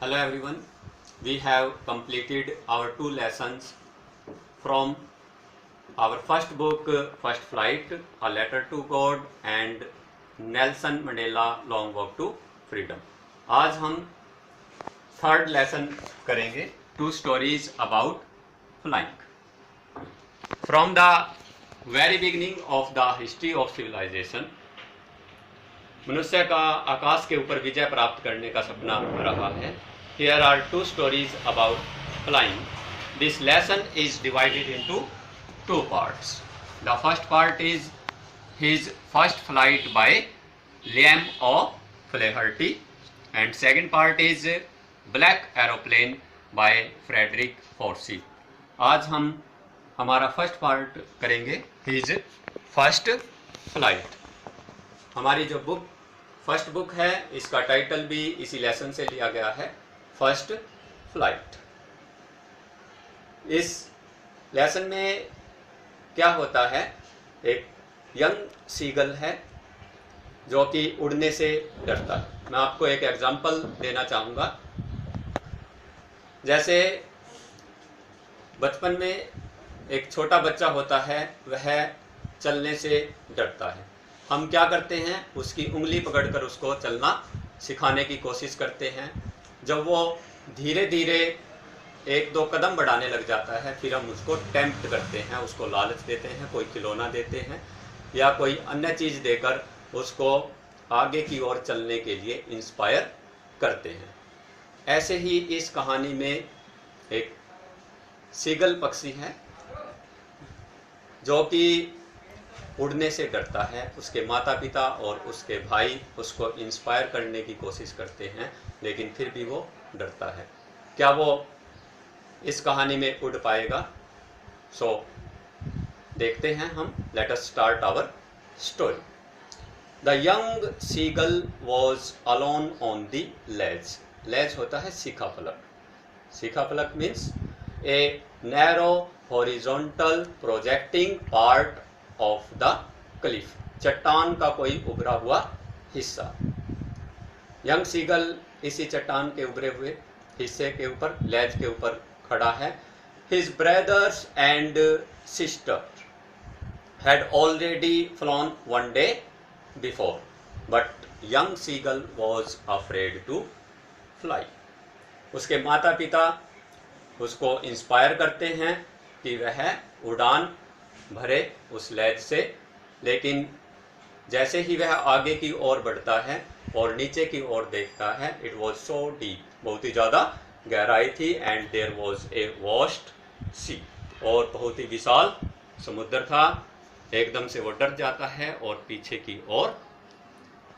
Hello everyone. We have completed our two lessons from our first book, First Flight, A Letter to God and Nelson Mandela Long Walk to Freedom. आज हम third lesson करेंगे, two stories about flying. From the very beginning of the history of civilization, मनुष्य का आकाश के ऊपर विजय प्राप्त करने का सपना रहा है. Here are two stories about flying. This lesson is divided into two parts. The first part is his first flight by Liam O'Flaherty, and second part is Black Aeroplane by Frederick Forsey. आज हम हमारा first part करेंगे, his first flight. हमारी जो book first book है, इसका title भी इसी लेसन से लिया गया है, फर्स्ट फ्लाइट. इस लेसन में क्या होता है, एक यंग सीगल है जो कि उड़ने से डरता है. मैं आपको एक एग्जांपल देना चाहूँगा. जैसे बचपन में एक छोटा बच्चा होता है, वह चलने से डरता है. हम क्या करते हैं, उसकी उंगली पकड़कर उसको चलना सिखाने की कोशिश करते हैं. जब वो धीरे धीरे एक दो कदम बढ़ाने लग जाता है, फिर हम उसको टेम्प्ट करते हैं, उसको लालच देते हैं, कोई खिलौना देते हैं या कोई अन्य चीज़ देकर उसको आगे की ओर चलने के लिए इंस्पायर करते हैं. ऐसे ही इस कहानी में एक सीगल पक्षी है जो कि उड़ने से डरता है. उसके माता पिता और उसके भाई उसको इंस्पायर करने की कोशिश करते हैं, लेकिन फिर भी वो डरता है. क्या वो इस कहानी में उड़ पाएगा? सो देखते हैं हम. Let us start our story. The young seagull was alone on the ledge. Ledge होता है सीखा फलक. सीखा फलक means a narrow horizontal projecting part of the cliff. चट्टान का कोई उभरा हुआ हिस्सा. यंग सीगल इसी चट्टान के उभरे हुए हिस्से के ऊपर, लेज के ऊपर खड़ा है. His brothers and sister had already flown one day before, but young seagull was afraid to fly. उसके माता पिता उसको इंस्पायर करते हैं कि वह उड़ान भरे उस लेज से, लेकिन जैसे ही वह आगे की ओर बढ़ता है और नीचे की ओर देखता है, इट वॉज सो डीप, बहुत ही ज़्यादा गहराई थी. And there was a vast sea, और बहुत ही विशाल समुद्र था. एकदम से वो डर जाता है और पीछे की ओर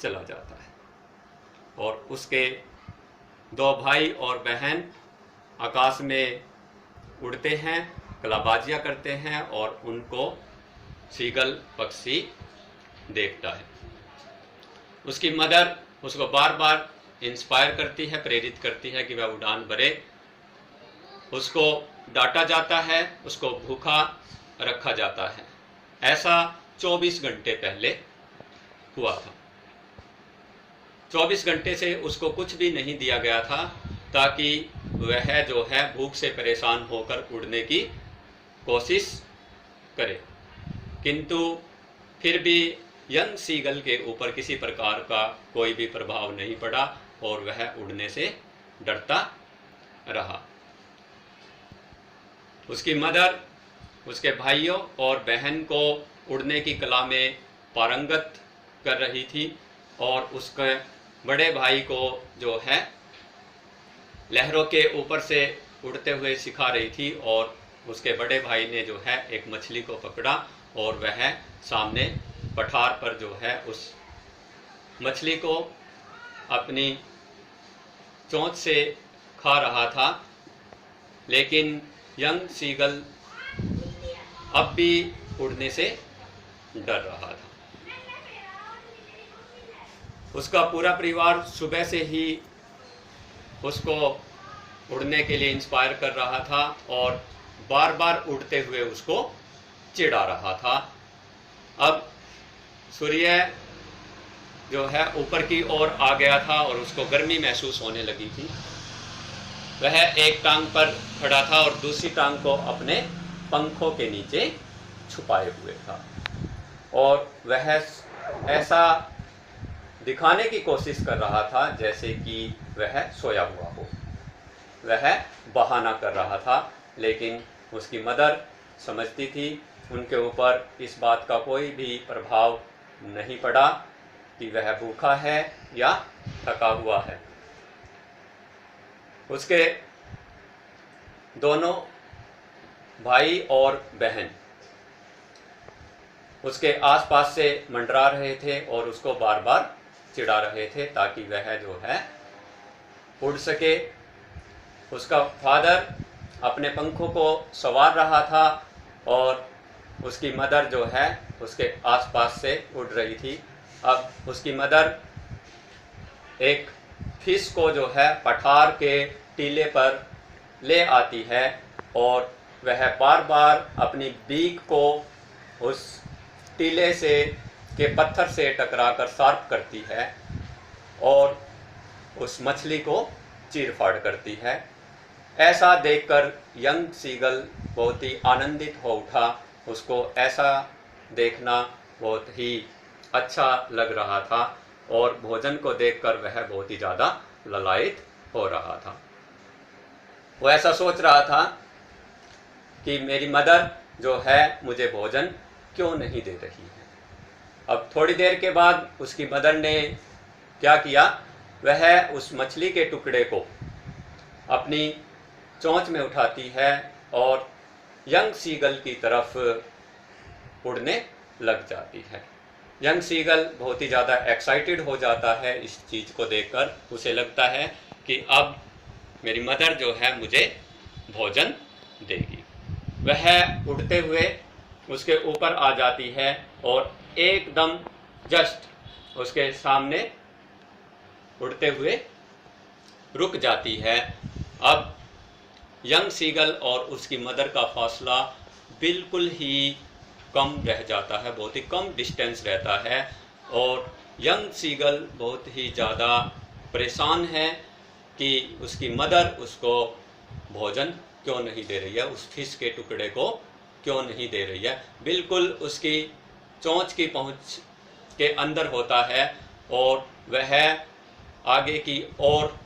चला जाता है. और उसके दो भाई और बहन आकाश में उड़ते हैं, कलाबाजियाँ करते हैं, और उनको सीगल पक्षी देखता है. उसकी मदर उसको बार बार इंस्पायर करती है, प्रेरित करती है कि वह उड़ान भरे. उसको डांटा जाता है, उसको भूखा रखा जाता है. ऐसा 24 घंटे पहले हुआ था. 24 घंटे से उसको कुछ भी नहीं दिया गया था ताकि वह जो है भूख से परेशान होकर उड़ने की कोशिश करे. किंतु फिर भी यंग सीगल के ऊपर किसी प्रकार का कोई भी प्रभाव नहीं पड़ा और वह उड़ने से डरता रहा. उसकी मदर उसके भाइयों और बहन को उड़ने की कला में पारंगत कर रही थी, और उसके बड़े भाई को जो है लहरों के ऊपर से उड़ते हुए सिखा रही थी. और उसके बड़े भाई ने जो है एक मछली को पकड़ा और वह सामने पठार पर जो है उस मछली को अपनी चोंच से खा रहा था. लेकिन यंग सीगल अब भी उड़ने से डर रहा था. उसका पूरा परिवार सुबह से ही उसको उड़ने के लिए इंस्पायर कर रहा था और बार बार उड़ते हुए उसको चिढ़ा रहा था. अब सूर्य जो है ऊपर की ओर आ गया था और उसको गर्मी महसूस होने लगी थी. वह एक टांग पर खड़ा था और दूसरी टांग को अपने पंखों के नीचे छुपाए हुए था, और वह ऐसा दिखाने की कोशिश कर रहा था जैसे कि वह सोया हुआ हो। वह बहाना कर रहा था, लेकिन उसकी मदर समझती थी, उनके ऊपर इस बात का कोई भी प्रभाव नहीं पड़ा कि वह भूखा है या थका हुआ है। उसके दोनों भाई और बहन उसके आसपास से मंडरा रहे थे और उसको बार बार चिढ़ा रहे थे ताकि वह जो है उड़ सके। उसका फादर अपने पंखों को संवार रहा था और उसकी मदर जो है उसके आसपास से उड़ रही थी। अब उसकी मदर एक फिश को जो है पठार के टीले पर ले आती है और वह बार बार अपनी बीक को उस टीले से के पत्थर से टकराकर शार्प करती है और उस मछली को चीर फाड़ करती है। ऐसा देखकर यंग सीगल बहुत ही आनंदित हो उठा। उसको ऐसा देखना बहुत ही अच्छा लग रहा था और भोजन को देखकर वह बहुत ही ज़्यादा ललायित हो रहा था। वो ऐसा सोच रहा था कि मेरी मदर जो है मुझे भोजन क्यों नहीं दे रही है। अब थोड़ी देर के बाद उसकी मदर ने क्या किया, वह उस मछली के टुकड़े को अपनी चोंच में उठाती है और यंग सीगल की तरफ उड़ने लग जाती है। यंग सीगल बहुत ही ज़्यादा एक्साइटेड हो जाता है इस चीज़ को देखकर। उसे लगता है कि अब मेरी मदर जो है मुझे भोजन देगी। वह उड़ते हुए उसके ऊपर आ जाती है और एकदम जस्ट उसके सामने उड़ते हुए रुक जाती है। अब यंग सीगल और उसकी मदर का फासला बिल्कुल ही कम रह जाता है, बहुत ही कम डिस्टेंस रहता है और यंग सीगल बहुत ही ज़्यादा परेशान है कि उसकी मदर उसको भोजन क्यों नहीं दे रही है, उस फिश के टुकड़े को क्यों नहीं दे रही है। बिल्कुल उसकी चोंच की पहुंच के अंदर होता है और वह आगे की ओर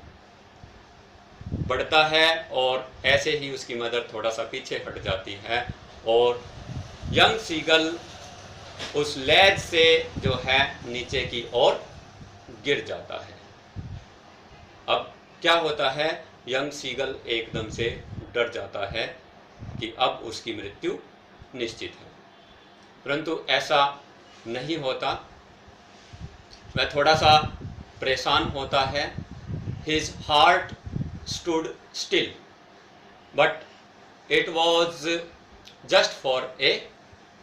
बढ़ता है और ऐसे ही उसकी मदर थोड़ा सा पीछे हट जाती है और यंग सीगल उस लेज से जो है नीचे की ओर गिर जाता है। अब क्या होता है, यंग सीगल एकदम से डर जाता है कि अब उसकी मृत्यु निश्चित है, परंतु ऐसा नहीं होता। वह थोड़ा सा परेशान होता है। His heart stood still but it was just for a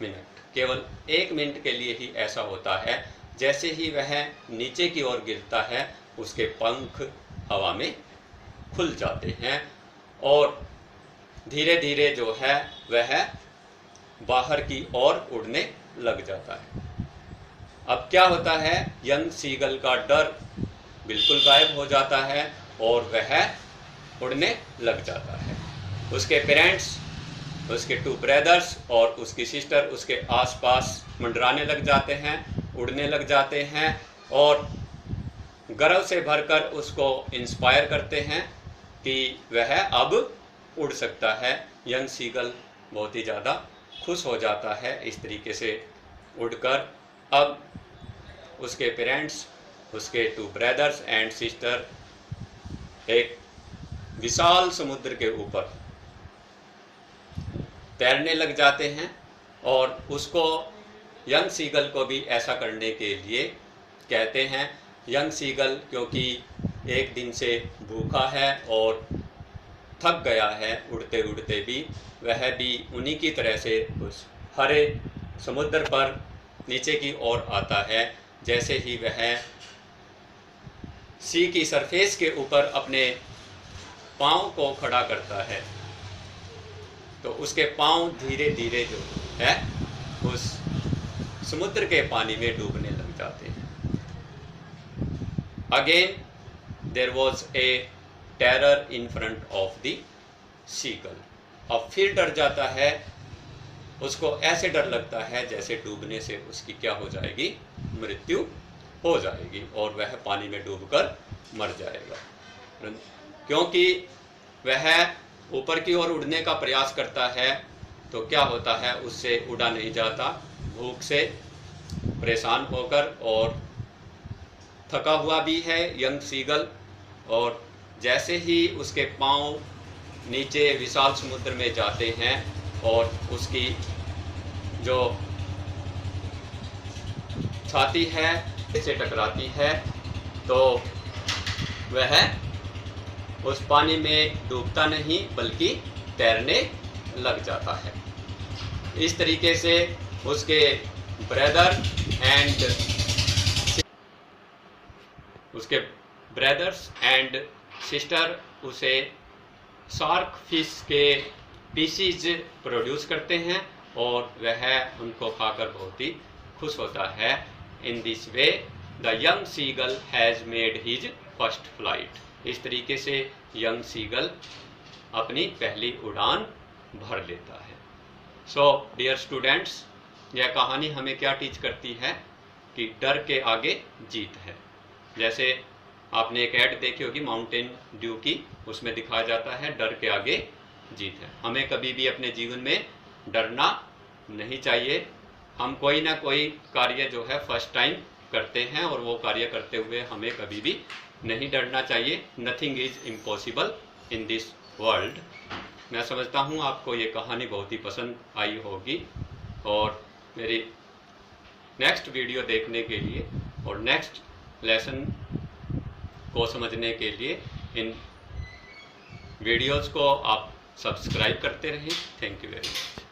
minute. केवल 1 मिनट के लिए ही ऐसा होता है। जैसे ही वह नीचे की ओर गिरता है उसके पंख हवा में खुल जाते हैं और धीरे धीरे जो है वह बाहर की ओर उड़ने लग जाता है। अब क्या होता है, यंग सीगल का डर बिल्कुल गायब हो जाता है और वह उड़ने लग जाता है। उसके पेरेंट्स, उसके 2 ब्रदर्स और उसकी सिस्टर उसके आसपास मंडराने लग जाते हैं, उड़ने लग जाते हैं और गर्व से भरकर उसको इंस्पायर करते हैं कि वह अब उड़ सकता है। यंग सीगल बहुत ही ज़्यादा खुश हो जाता है इस तरीके से उड़कर। अब उसके पेरेंट्स, उसके 2 ब्रदर्स एंड सिस्टर एक विशाल समुद्र के ऊपर तैरने लग जाते हैं और उसको, यंग सीगल को भी ऐसा करने के लिए कहते हैं। यंग सीगल क्योंकि एक दिन से भूखा है और थक गया है उड़ते उड़ते भी, वह भी उन्हीं की तरह से उस हरे समुद्र पर नीचे की ओर आता है। जैसे ही वह सी की सरफेस के ऊपर अपने पाँव को खड़ा करता है तो उसके पाँव धीरे धीरे जो है उस समुद्र के पानी में डूबने लग जाते हैं। Again there was a terror in front of the seagull. अब फिर डर जाता है, उसको ऐसे डर लगता है जैसे डूबने से उसकी क्या हो जाएगी, मृत्यु हो जाएगी और वह पानी में डूबकर मर जाएगा। क्योंकि वह ऊपर की ओर उड़ने का प्रयास करता है तो क्या होता है, उससे उड़ा नहीं जाता, भूख से परेशान होकर, और थका हुआ भी है यंग सीगल। और जैसे ही उसके पांव नीचे विशाल समुद्र में जाते हैं और उसकी जो छाती है इसे टकराती है तो वह उस पानी में डूबता नहीं बल्कि तैरने लग जाता है। इस तरीके से उसके ब्रदर्स एंड सिस्टर उसे शार्क फिश के पीसीज प्रोड्यूस करते हैं और वह उनको खाकर बहुत ही खुश होता है। In this way the young seagull has made his first flight. इस तरीके से यंग सीगल अपनी पहली उड़ान भर लेता है। सो डियर स्टूडेंट्स, यह कहानी हमें क्या टीच करती है कि डर के आगे जीत है। जैसे आपने एक ऐड देखी होगी माउंटेन ड्यू की, उसमें दिखाया जाता है डर के आगे जीत है। हमें कभी भी अपने जीवन में डरना नहीं चाहिए। हम कोई ना कोई कार्य जो है फर्स्ट टाइम करते हैं और वो कार्य करते हुए हमें कभी भी नहीं डरना चाहिए। Nothing is impossible in this world. मैं समझता हूँ आपको ये कहानी बहुत ही पसंद आई होगी और मेरी नेक्स्ट वीडियो देखने के लिए और नेक्स्ट लेसन को समझने के लिए इन वीडियोज़ को आप सब्सक्राइब करते रहें। Thank you very much.